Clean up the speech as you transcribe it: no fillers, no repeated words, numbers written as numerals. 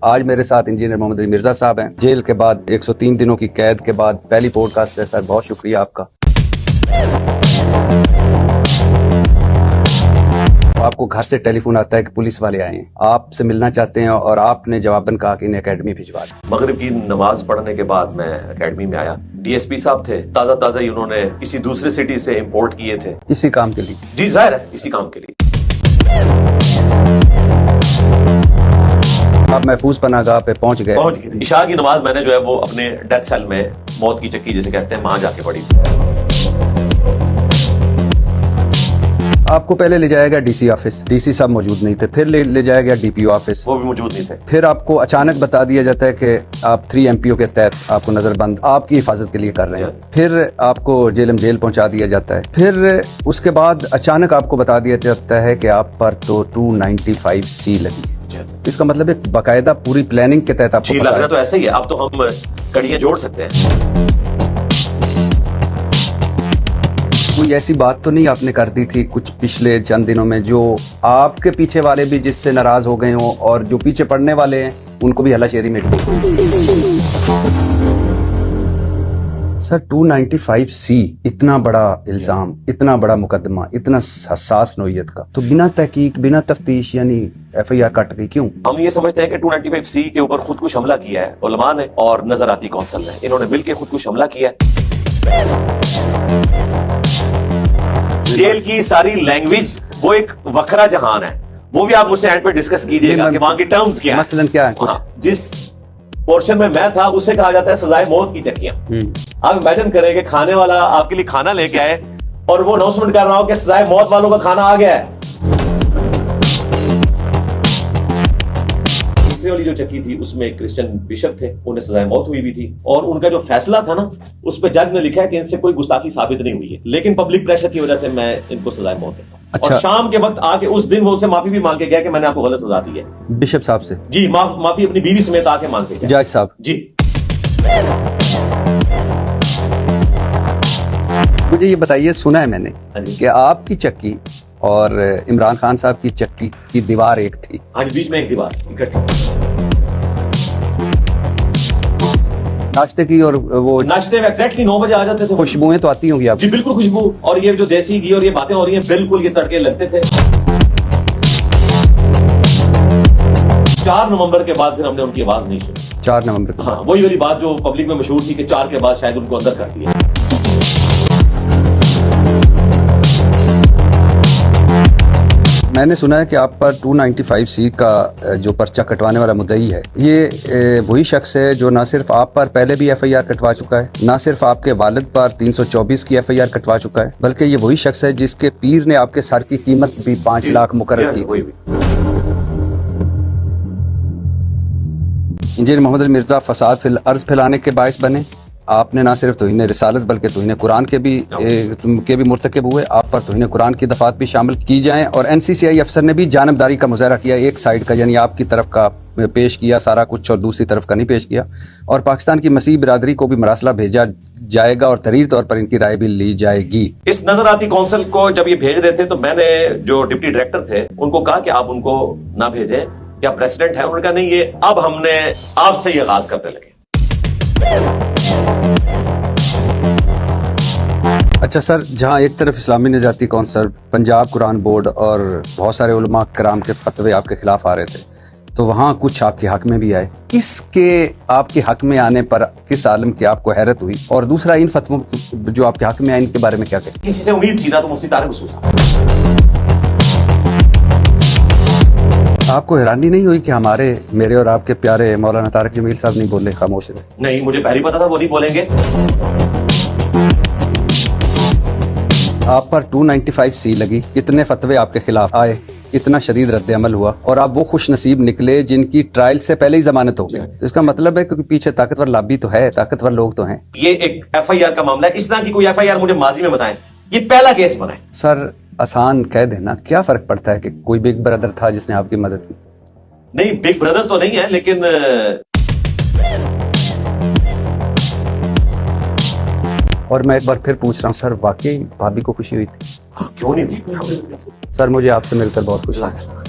आज मेरे साथ इंजीनियर मोहम्मद अली मिर्जा साहब हैं। जेल के बाद 103 दिनों की कैद के बाद पहली पॉडकास्ट है सर, बहुत शुक्रिया आपका। आपको घर से टेलीफोन आता है कि पुलिस वाले आए हैं, आपसे मिलना चाहते हैं और आपने जवाबन कहा कि इन्हें एकेडमी भिजवा दें। मगरिब की नमाज पढ़ने के बाद मैं एकेडमी में आया। डीएसपी साहब थे, ताजा ही उन्होंने किसी दूसरे सिटी से इंपोर्ट किए थे। इसी काम के लिए? जी जाहिर है, इसी काम के लिए। आप महफूज पनाहगाह पे पहुंच गए। इशा की नमाज मैंने जो है वो अपने डेथ सेल में, मौत की चक्की जिसे कहते हैं, वहां जाके पढ़ी थी। आपको पहले ले जाया गया डीसी ऑफिस, डीसी साहब मौजूद नहीं थे। फिर ले जाया गया डीपीओ ऑफिस, वो भी मौजूद नहीं थे। फिर आपको अचानक बता दिया जाता है कि आप 3 MPO के तहत आपको नजरबंद आपकी हिफाजत के लिए कर रहे हैं। फिर आपको जेल पहुंचा दिया जाता है। फिर उसके बाद अचानक आपको बता दिया जाता है कि आप पर तो 295C लगी है। इसका मतलब एक बाकायदा पूरी प्लानिंग के तहत आपको लग रहा तो ऐसा ही है। अब तो हम कड़ियां जोड़ सकते हैं। कोई ऐसी बात तो नहीं आपने कर दी थी कुछ पिछले चंद दिनों में जो आपके पीछे वाले भी जिससे नाराज हो गए हों और जो पीछे पड़ने वाले हैं उनको भी हलाशेरी में? सर 295C इतना बड़ा इल्जाम, इतना बड़ा मुकदमा, इतना हसास नौइयत का, तो बिना तहकीक बिना तफ्तीश यानी FIR कट गई क्यों? हम ये समझते हैं कि 295C के ऊपर खुदकुश हमला किया है उलमा ने और नजराती कौंसिल ने, इन्होंने मिलकर खुदकुश हमला किया है। जेल की सारी लैंग्वेज वो एक वखरा जहान है, वो भी आप मुझसे एंड पे डिस्कस कीजिएगा कि वहां के टर्म्स क्या है। मसलन क्या है? कुछ जिस पोर्शन में मैं था उससे कहा जाता है सजाए मौत की चक्कियां। आप इमेजिन करें कि खाने वाला आपके लिए खाना लेके आए और वो अनाउंसमेंट कर रहा हो कि सजाए मौत वालों का खाना आ गया है। तीसरी वाली जो चक्की थी उसमें एक क्रिश्चियन बिशप थे, उन्हें सजाए मौत हुई भी थी और उनका जो फैसला था ना उस पर जज ने लिखा है कि इनसे कोई गुस्ताखी साबित नहीं हुई है, लेकिन पब्लिक प्रेशर की वजह से मैं इनको सजाए मौत देता हूं। अच्छा। और शाम के वक्त आके उस दिन वो उनसे माफी भी मांग के गया कि मैंने आपको गलत सजा दी है। बिशप साहब से? जी, माफी अपनी बीवी समेत आके मांग के गया। जज साहब जी। मुझे ये बताइए, सुना है मैंने कि आपकी चक्की और इमरान खान साहब की चक्की की दीवार एक थी। हाँ, बीच में एक दीवार इकट्ठी। नाश्ते की और वो नाश्ते में एग्जैक्टली 9 बजे आ जाते थे। खुशबुएं तो आती होंगी आपको? जी बिल्कुल खुशबू, और ये जो देसी घी और ये बातें हो रही हैं बिल्कुल ये तड़के लगते थे। 4 नवंबर के बाद फिर हमने उनकी आवाज नहीं सुनी। 4 नवंबर के? हाँ, वही वाली बात जो पब्लिक में मशहूर थी कि 4 के बाद शायद उनको अंदर कर दिया। मैंने सुना है कि आप पर 295C का जो पर्चा कटवाने वाला मुद्दई है, ये वही शख्स है जो न सिर्फ आप पर पहले भी FIR कटवा चुका है, न सिर्फ आपके वालिद पर 324 की FIR कटवा चुका है, बल्कि ये वही शख्स है जिसके पीर ने आपके सर की कीमत भी 5 लाख मुकर्रर की थी। इंजीनियर मोहम्मद अली मिर्जा फसाद फिल अर्ज फैलाने के बायस बने। आपने ना सिर्फ तौहीन रिसालत बल्कि तौहीन कुरान के भी मुर्तकिब हुए। आप पर तौहीन कुरान की दफात भी शामिल की जाएं और NCCI अफसर ने भी जानबदारी का मुजाहरा किया, एक साइड का यानी आपकी तरफ का पेश किया सारा कुछ और दूसरी तरफ का नहीं पेश किया। और पाकिस्तान की मसीह बिरादरी को भी मरासला भेजा जाएगा और तहरीर तौर पर इनकी राय भी ली जाएगी। इस नजराती कौंसिल को जब ये भेज रहे थे तो मैंने जो डिप्टी डायरेक्टर थे उनको कहा कि आप उनको ना भेजें, क्या प्रेसिडेंट है? उन्होंने कहा नहीं, ये अब हमने आपसे ही आगाज करने लगे। अच्छा सर, जहां एक तरफ इस्लामी निजाती कौंसिल, पंजाब कुरान बोर्ड और बहुत सारे उलमा कराम के फतवे आपके खिलाफ आ रहे थे, तो वहां कुछ आपके हक में भी आए। किसके आपके हक में आने पर किस आलम की आपको हैरत हुई? और दूसरा, इन फतवों जो आपके हक में आए इनके बारे में क्या कहें? किसी से उम्मीद थी ना तो मुफ्ती तारिक मसूद। आपको हैरानी नहीं हुई कि मेरे और आपके प्यारे मौलाना तारिक जमील साहब नहीं बोले, खामोश रहे? नहीं, मुझे पहले पता था वो नहीं बोलेंगे। आप पर 295C लगी, इतने फतवे आपके खिलाफ आए, इतना शदीद रद्द अमल हुआ और आप वो खुश नसीब निकले जिनकी ट्रायल से पहले ही जमानत हो गई। तो इसका मतलब है कि पीछे ताकतवर लॉबी तो है, ताकतवर लोग तो हैं। ये एक FIR का मामला है, इस तरह की कोई FIR मुझे माजी में बताएं, ये पहला केस बना है। सर आसान कह देना, क्या फर्क पड़ता है कि कोई बिग ब्रदर था जिसने आपकी मदद की? नहीं, बिग ब्रदर तो नहीं है, लेकिन और मैं एक बार फिर पूछ रहा हूँ सर, वाकई भाभी को खुशी हुई थी? क्यों नहीं थी? सर मुझे आपसे मिलकर बहुत खुशी लगा।